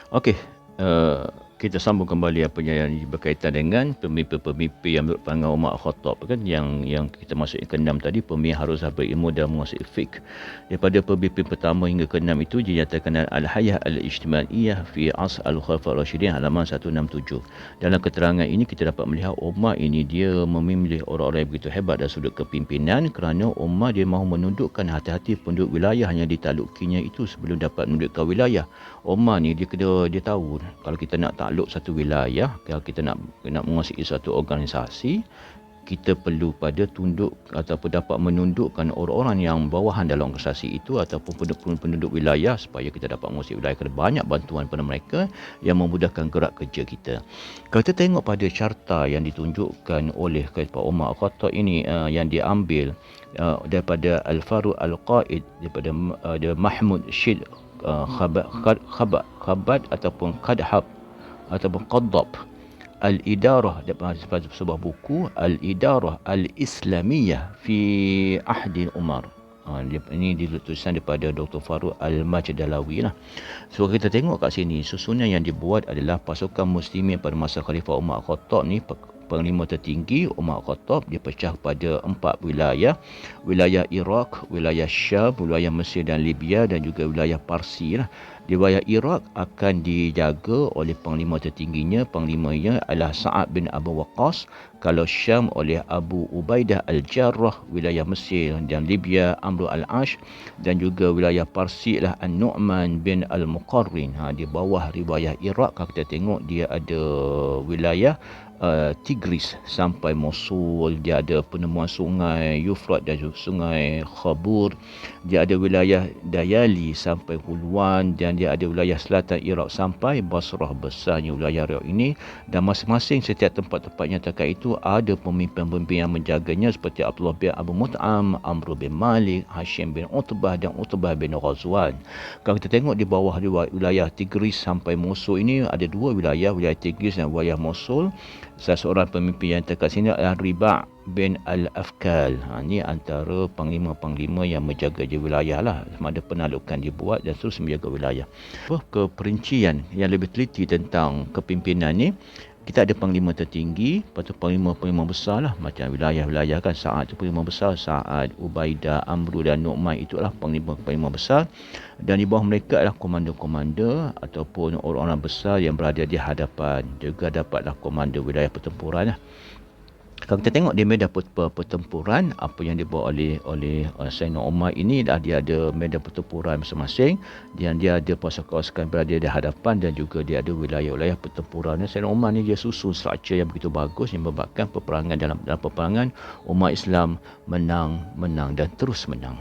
Okey, eee, kita sambung kembali apa yang berkaitan dengan pemimpin-pemimpin yang menurut pandangan Umar Khattab kan, yang kita masuk yang ke-6 tadi, pemimpin harus berilmu dan menguasai fiqh. Daripada pemimpin pertama hingga ke-6 itu dinyatakan Al-Hayah Al-Ijtimaiyah fi Asr Al-Khulafaur Rasyidin halaman 167. Dalam keterangan ini kita dapat melihat Umar ini dia memilih orang-orang yang begitu hebat dari sudut kepimpinan, kerana Umar dia mahu menundukkan hati-hati penduduk wilayah yang ditaklukinya itu sebelum dapat menundukkan wilayah. Omar ni dia tahu kalau kita nak takluk satu wilayah, kalau kita nak menguasai satu organisasi, kita perlu pada tunduk ataupun dapat menundukkan orang-orang yang bawahan dalam organisasi itu ataupun penduduk wilayah supaya kita dapat menguasai wilayah. Kerana banyak bantuan pada mereka yang memudahkan gerak kerja kita. Kalau kita tengok pada carta yang ditunjukkan oleh Pak Umar Al-Khattab ini yang diambil daripada Al-Faruq Al-Qaid, daripada Mahmud Syed khabat ataupun qadhab ataupun qaddab Al-Idarah, daripada sebuah buku Al-Idarah Al-Islamiyah fi Ahdi Umar. Ini tulisan daripada Dr. Faruq Al-Majdalawi lah. So kita tengok kat sini, susunan yang dibuat adalah pasukan muslimin pada masa Khalifah Umar Khattab ni, panglima tertinggi Umar Khattab dia pecah pada 4 wilayah. Wilayah Iraq, wilayah Syam, wilayah Mesir dan Libya, dan juga wilayah Parsi lah. Di wilayah Iraq akan dijaga oleh panglima tertingginya, panglimanya adalah Sa'ad bin Abu Waqqas. Kalau Syam oleh Abu Ubaidah Al-Jarrah, wilayah Mesir dan Libya Amr Al-Ash, dan juga wilayah Parsi adalah An-Nu'man bin Al-Muqarrin. Di bawah riwayah Iraq kalau kita tengok dia ada wilayah Tigris sampai Mosul, dia ada penemuan sungai Yufrat dan sungai Khabur, dia ada wilayah Dayali sampai Hulwan, dan dia ada wilayah selatan Iraq sampai Basrah. Besarnya wilayah Iraq ini, dan masing-masing setiap tempat-tempat yang terkait itu ada pemimpin-pemimpin yang menjaganya seperti Abdullah bin Abu Mut'am, Amr bin Malik, Hashim bin Utbah dan Utbah bin Ghazwan. Kalau kita tengok di bawah wilayah Tigris sampai Mosul ini ada 2 wilayah Tigris dan wilayah Mosul. Salah seorang pemimpin yang terdekat sini adalah Riba' bin Al-Afkal. Ini antara panglima-panglima yang menjaga je wilayah lah, sama ada penaklukan dibuat dan terus menjaga wilayah. Keperincian yang lebih teliti tentang kepimpinan ni, kita ada panglima tertinggi, lepas tu panglima-panglima besar lah, macam wilayah-wilayah kan, Sa'ad tu panglima besar, Sa'ad, Ubaidah, Amru dan Nu'man, itulah panglima-panglima besar. Dan di bawah mereka adalah komander-komander ataupun orang-orang besar yang berada di hadapan. Juga dapatlah komander wilayah pertempuran lah. Kalau kita tengok di medan pertempuran, apa yang dibawa oleh Sayyidina Umar ini, dia ada medan pertempuran masing-masing, dan dia ada pasukan-pasukan berada di hadapan, dan juga dia ada wilayah-wilayah pertempuran. Sayyidina Umar ni dia susun struktur yang begitu bagus yang membuatkan peperangan dalam peperangan umat Islam menang dan terus menang.